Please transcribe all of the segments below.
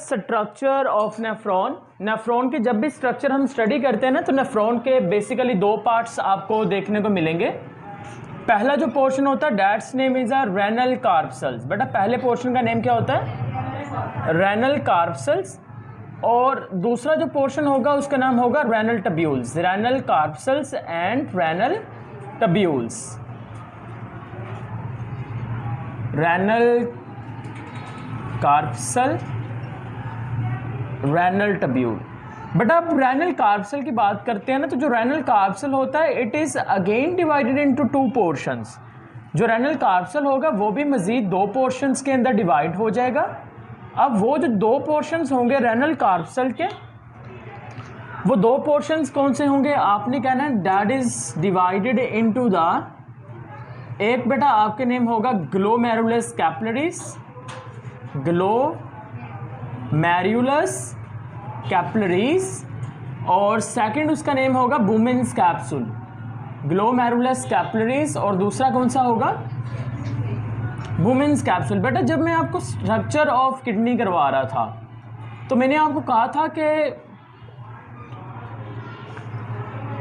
Structure of nephron. Nephron के जब भी स्ट्रक्चर हम स्टडी करते हैं ना, तो नेफ्रॉन के बेसिकली दो पार्ट्स आपको देखने को मिलेंगे। पहला जो पोर्शन होता है that's name is a renal corpuscles. बेटा पहले पोर्शन का नेम क्या होता है? Renal corpuscles. और दूसरा जो पोर्शन होगा उसका नाम होगा renal tubules. Renal corpuscles and renal tubules. Renal corpuscle, renal tubule. But अब रेनल कार्पसल की बात करते हैं ना, तो जो रेनल कार्पसल होता है it is again divided into two portions. जो रेनल कार्पसल होगा वो भी मजीद दो पोर्शंस के अंदर डिवाइड हो जाएगा। अब वो जो दो पोर्शंस होंगे रेनल कार्पसल के, वो दो पोर्शंस कौन से होंगे? आपने कहना है that is divided into the, एक बेटा आपके नेम होगा ग्लोमेरुलस कैपिलरीज, ग्लोमेरुलस कैपिलरीज, और सेकंड उसका नेम होगा बुमेन्स कैप्सूल। ग्लोमेरुलस कैपिलरीज और दूसरा कौन सा होगा? बुमेन्स कैप्सूल। बेटा जब मैं आपको स्ट्रक्चर ऑफ किडनी करवा रहा था तो मैंने आपको कहा था कि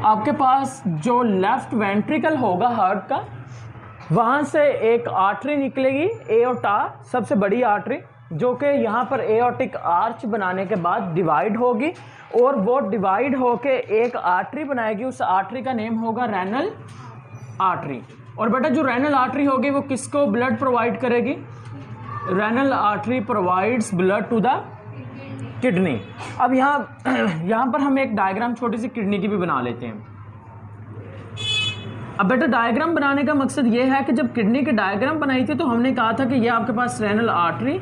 आपके पास जो लेफ्ट वेंट्रिकल होगा हार्ट का, वहाँ से एक आर्टरी निकलेगी एओर्टा, सबसे बड़ी आर्टरी, जो कि यहाँ पर एओर्टिक आर्च बनाने के बाद डिवाइड होगी और वो डिवाइड होके एक आर्टरी बनाएगी। उस आर्टरी का नेम होगा रेनल आर्टरी। और बेटा जो रेनल आर्टरी होगी वो किसको ब्लड प्रोवाइड करेगी? Renal artery provides blood to the kidney. अब यहाँ पर हम एक डायग्राम छोटी सी किडनी की भी बना लेते हैं। अब बेटा डायग्राम बनाने का मकसद ये है कि जब किडनी के डायग्राम बनाई थी तो हमने कहा था कि ये आपके पास रेनल आर्टरी,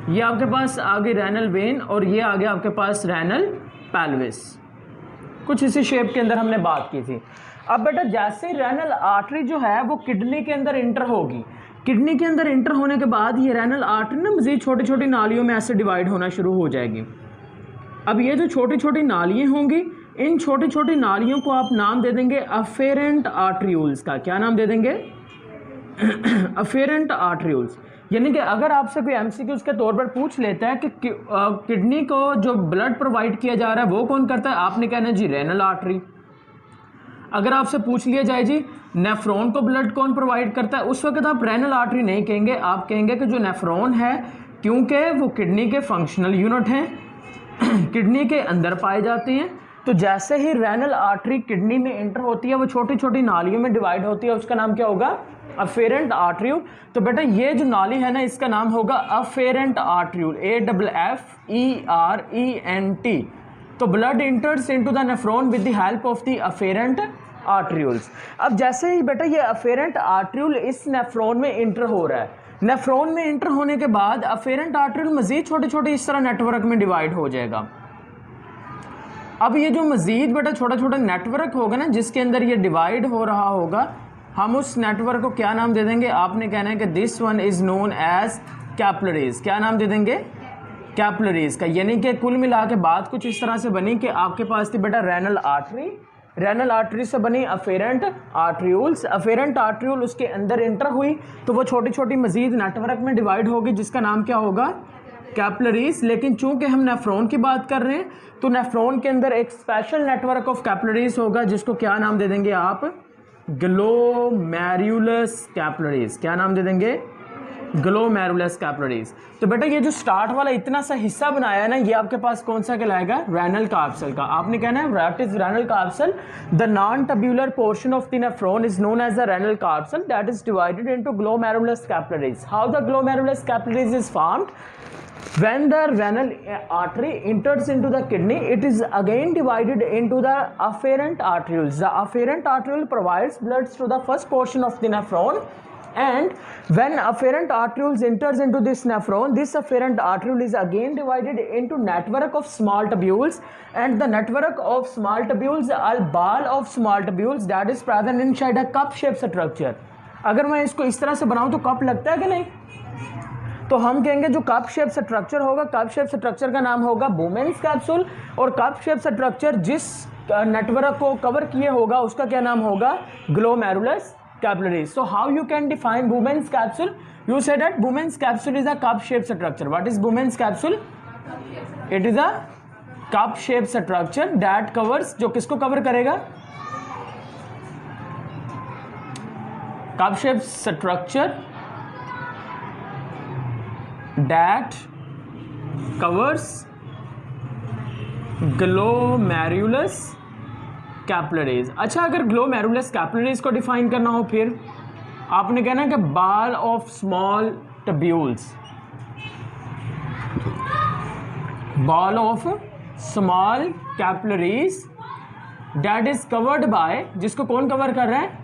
ये आपके पास आगे रेनल वेन और ये आगे आपके पास रेनल पेल्विस। कुछ इसी शेप के अंदर हमने बात की थी। अब बेटा जैसे रेनल आर्टरी जो है वो किडनी के अंदर इंटर होगी, किडनी के अंदर इंटर होने के बाद ये रेनल आर्टरी ना मज़ीद छोटी छोटी नालियों में ऐसे डिवाइड होना शुरू हो जाएगी। अब ये जो छोटी छोटी नालियाँ होंगी, इन छोटी छोटी नालियों को आप नाम दे देंगे अफेरेंट आर्ट्रियूल्स का। क्या नाम दे देंगे? अफेरेंट आर्ट्रियूल्स। यानी कि अगर आपसे कोई एमसीक्यूज के तौर पर पूछ लेता है कि किडनी को जो ब्लड प्रोवाइड किया जा रहा है वो कौन करता है, आपने कहना जी रेनल आर्टरी। अगर आपसे पूछ लिया जाए जी नेफ्रॉन को ब्लड कौन प्रोवाइड करता है, उस वक्त आप रेनल आर्टरी नहीं कहेंगे, आप कहेंगे कि जो नेफ्रॉन है, क्योंकि वो किडनी के फंक्शनल यूनिट हैं, किडनी के अंदर पाए जाते हैं। तो जैसे ही रेनल आर्टरी किडनी में एंटर होती है वो छोटी छोटी नालियों में डिवाइड होती है, उसका नाम क्या होगा? अफेरेंट आर्ट्रियूल। तो बेटा ये जो नाली है ना इसका नाम होगा अफेरेंट आर्ट्रियूल, AFFERENT। तो blood enters into the nephron with the help of the afferent arterioles. अब जैसे ही बेटा ये अफेरेंट आर्ट्रियूल इस नेफ्रॉन में इंटर हो रहा है, नेफ्रॉन में इंटर होने के बाद अफेरेंट आर्ट्रियूल मजीद छोटे छोटे इस तरह नेटवर्क में डिवाइड हो जाएगा। अब ये जो मजीद बेटा छोटा छोटा नेटवर्क होगा ना जिसके अंदर ये डिवाइड हो रहा होगा, हम उस नेटवर्क को क्या नाम दे देंगे? आपने कहना है कि this one is known as capillaries. क्या नाम दे देंगे? कैपिलरीज का। यानी कि कुल मिला के बात कुछ इस तरह से बनी कि आपके पास थी बेटा रेनल आर्टरी, रेनल आर्टरी से बनी अफेरेंट आर्ट्रियूल्स, अफेरेंट आर्ट्रियूल उसके अंदर इंटर हुई तो वो छोटी छोटी मजीद नेटवर्क में डिवाइड होगी जिसका नाम क्या होगा? कैपिलरीज। लेकिन चूंकि हम नेफ्रॉन की बात कर रहे हैं तो नेफ्रॉन के अंदर एक स्पेशल नेटवर्क ऑफ कैपिलरीज होगा जिसको क्या नाम दे देंगे आप? Glomerulus capillaries. क्या नाम दे देंगे? Glomerulus capillaries. तो बेटा ये जो स्टार्ट वाला इतना सा हिस्सा बनाया है ना, ये आपके पास कौन सा कहलाएगा? रेनल कार्पसल का। आपने कहना है what is renal corpuscle? The non tubular portion of the nephron is known as the renal corpuscle that is divided into glomerulus capillaries. How the glomerulus capillaries is formed? When the renal artery enters into the kidney, it is again divided into the afferent arterioles. The afferent arteriole provides blood to the first portion of the nephron, and when afferent arterioles enters into this nephron, this afferent arteriole is again divided into network of small tubules, and the network of small tubules are ball of small tubules that is present inside a cup shaped structure. अगर मैं इसको इस तरह से बनाऊं तो cup लगता है कि नहीं? तो हम कहेंगे जो कप शेप स्ट्रक्चर होगा, कप शेप स्ट्रक्चर का नाम होगा बुमेन्स कैप्सूल, और कप शेप स्ट्रक्चर जिस नेटवर्क को कवर किए होगा उसका क्या नाम होगा? Glomerulus capillaries. So how you can define Bowman's capsule? You say that Bowman's capsule is a cup shaped structure. What is Bowman's capsule? It is a cup shape structure that covers, जो किसको cover करेगा, cup shape structure that covers glomerulus capillaries. अच्छा, अगर glomerulus capillaries को define करना हो फिर आपने कहना है कि ball of small tubules, ball of small capillaries that is covered by, जिसको कौन कवर कर रहा है,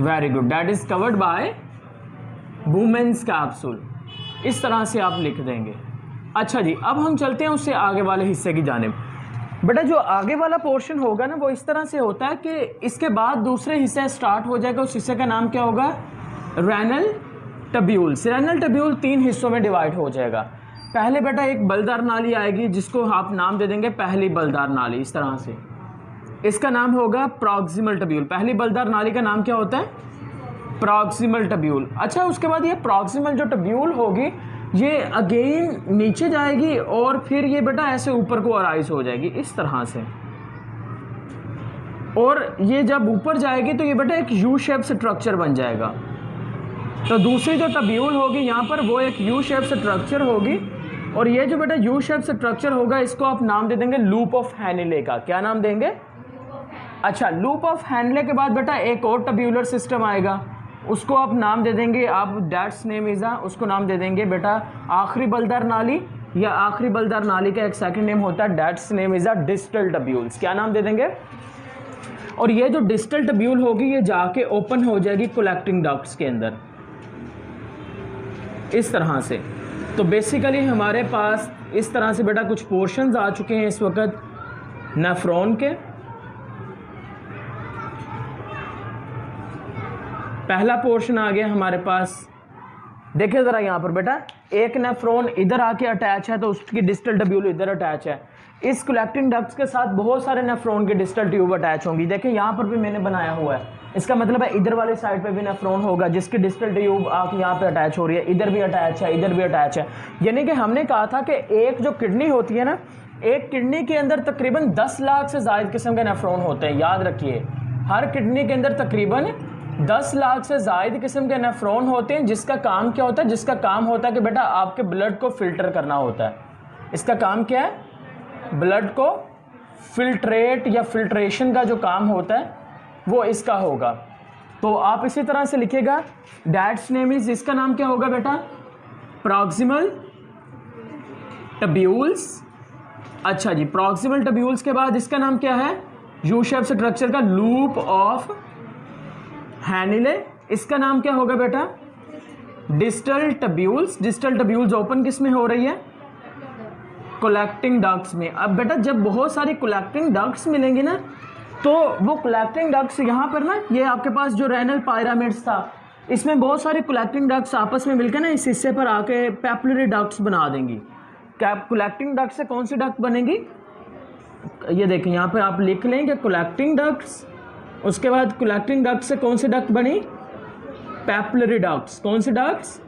very good, that is covered by Bowman's capsule. इस तरह से आप लिख देंगे। अच्छा जी, अब हम चलते हैं उससे आगे वाले हिस्से की जानिब। बेटा जो आगे वाला पोर्शन होगा ना वो इस तरह से होता है कि इसके बाद दूसरे हिस्से स्टार्ट हो जाएगा। उस हिस्से का नाम क्या होगा, रेनल टब्यूल्स। रेनल टब्यूल 3 हिस्सों में डिवाइड हो जाएगा। पहले बेटा एक बलदार नाली आएगी जिसको आप नाम दे देंगे पहली बलदार नाली, इस तरह से। इसका नाम होगा प्रॉक्सिमल टब्यूल। पहली बलदार नाली का नाम क्या होता है, प्रॉक्सिमल टब्यूल। अच्छा, उसके बाद ये प्रॉक्सिमल जो टब्यूल होगी ये अगेन नीचे जाएगी और फिर ये बेटा ऐसे ऊपर को अराइज हो जाएगी इस तरह से, और ये जब ऊपर जाएगी तो ये बेटा एक यू शेप स्ट्रक्चर बन जाएगा। तो दूसरी जो टब्यूल होगी यहाँ पर वो एक यू शेप स्ट्रक्चर होगी, और ये जो बेटा यू शेप स्ट्रक्चर होगा इसको आप नाम दे देंगे लूप ऑफ हैनिले का। क्या नाम देंगे, अच्छा, लूप ऑफ हैनिले के बाद बेटा एक और टब्यूलर सिस्टम आएगा, उसको आप नाम दे देंगे, आप दैट्स नेम इज आ, उसको नाम दे देंगे बेटा आखिरी बलदार नाली, या आखिरी बलदार नाली का एक सेकंड नेम होता है that's name is a distal tubules. क्या नाम दे देंगे, और ये जो डिस्टल टब्यूल होगी ये जाके ओपन हो जाएगी कलेक्टिंग डक्ट्स के अंदर इस तरह से। तो बेसिकली हमारे पास इस तरह से बेटा कुछ पोर्शंस आ चुके हैं इस वक्त नेफ्रॉन के। पहला पोर्शन आ गया हमारे पास, देखिए ज़रा यहाँ पर बेटा एक नेफ्रॉन इधर आके अटैच है तो उसकी डिस्टल टब्यूल इधर अटैच है। इस कलेक्टिंग डक्ट्स के साथ बहुत सारे नेफ्रॉन के डिस्टल ट्यूब अटैच होंगी। देखिए यहाँ पर भी मैंने बनाया हुआ है, इसका मतलब है इधर वाले साइड पे भी नेफ्रॉन होगा जिसकी डिस्टल ट्यूब आके यहाँ पे अटैच हो रही है, इधर भी अटैच है, इधर भी अटैच है। यानी कि हमने कहा था कि एक जो किडनी होती है ना, एक किडनी के अंदर तकरीबन 10 लाख से ज़ायद किस्म के नेफ्रॉन होते हैं। याद रखिए, हर किडनी के अंदर तकरीबन 10 लाख से ज़ायद किस्म के नेफ्रॉन होते हैं, जिसका काम क्या होता है, जिसका काम होता है कि बेटा आपके ब्लड को फिल्टर करना होता है। इसका काम क्या है, ब्लड को फिल्ट्रेट या फिल्ट्रेशन का जो काम होता है वो इसका होगा। तो आप इसी तरह से लिखिएगा दैट्स नेम इज, इसका नाम क्या होगा बेटा, प्रॉक्सिमल टब्यूल्स। अच्छा जी, प्रॉक्सिमल टब्यूल्स के बाद इसका नाम क्या है, यू शेप स्ट्रक्चर का लूप ऑफ हैनिले। इसका नाम क्या होगा बेटा, distal tubules. Distal tubules open किस में हो रही है, कलेक्टिंग डक्ट्स में। अब बेटा जब बहुत सारी कलेक्टिंग डक्ट्स मिलेंगी ना तो वो कलेक्टिंग डक्ट्स यहाँ पर ना, ये आपके पास जो रेनल पायरामिड्स था इसमें बहुत सारी कलेक्टिंग डक्ट्स आपस में मिलकर ना इस हिस्से पर आके पैपिलरी डक्ट्स बना देंगी। कलेक्टिंग डक्ट से कौन सी डक्ट बनेगी, ये देखें यहाँ पर आप लिख लेंगे कलेक्टिंग डक्ट्स, उसके बाद कलेक्टिंग डक्ट से कौन सी डक्ट बनी, पैपिलरी डक्ट्स। कौन सी डक्ट्स,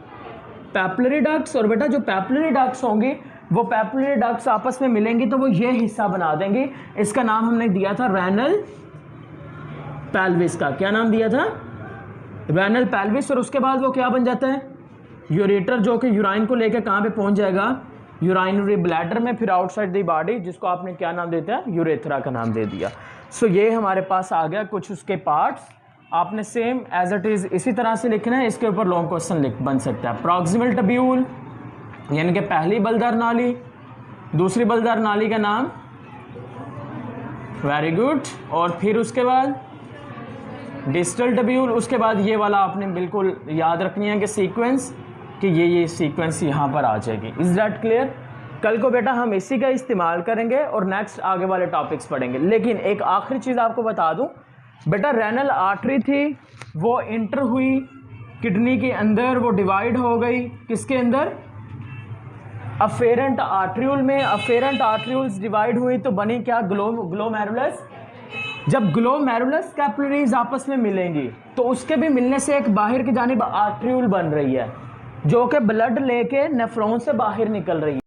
पैपिलरी डक्ट्स। और बेटा जो पैपिलरी डक्ट्स होंगी वो पैपिलरी डक्ट्स आपस में मिलेंगी तो वो ये हिस्सा बना देंगी। इसका नाम हमने दिया था रेनल पेल्विस का। क्या नाम दिया था, रेनल पेल्विस। और उसके बाद वो क्या बन जाता है, यूरेटर, जो कि यूराइन को लेकर कहाँ पे पहुँच जाएगा, यूराइनरी ब्लैडर में, फिर आउटसाइड द बॉडी, जिसको आपने क्या नाम देता है, यूरेथ्रा का नाम दे दिया। सो ये हमारे पास आ गया कुछ उसके पार्ट्स। आपने सेम एज इट इज़ इसी तरह से लिखना है, इसके ऊपर लॉन्ग क्वेश्चन बन सकता है। प्रॉक्सिमल टब्यूल यानी कि पहली बलदार नाली, दूसरी बलदार नाली का नाम, वेरी गुड, और फिर उसके बाद डिस्टल टब्यूल। उसके बाद ये वाला आपने बिल्कुल याद रखनी है कि सीक्वेंस, कि ये सीक्वेंस यहाँ पर आ जाएगी। Is that clear. कल को बेटा हम इसी का इस्तेमाल करेंगे और नेक्स्ट आगे वाले टॉपिक्स पढ़ेंगे। लेकिन एक आखिरी चीज़ आपको बता दूं बेटा, रेनल आर्टरी थी वो इंटर हुई किडनी के अंदर, वो डिवाइड हो गई किसके अंदर, अफेरेंट आर्ट्रियूल में। अफेरेंट आर्ट्रियूल्स डिवाइड हुई तो बनी क्या, ग्लोमेरुलस। जब ग्लोमेरुलस कैपिलरीज आपस में मिलेंगी तो उसके भी मिलने से एक बाहर की जानिब आर्ट्रियूल बन रही है। जो कि ब्लड लेके नेफ्रॉन से बाहर निकल रही है।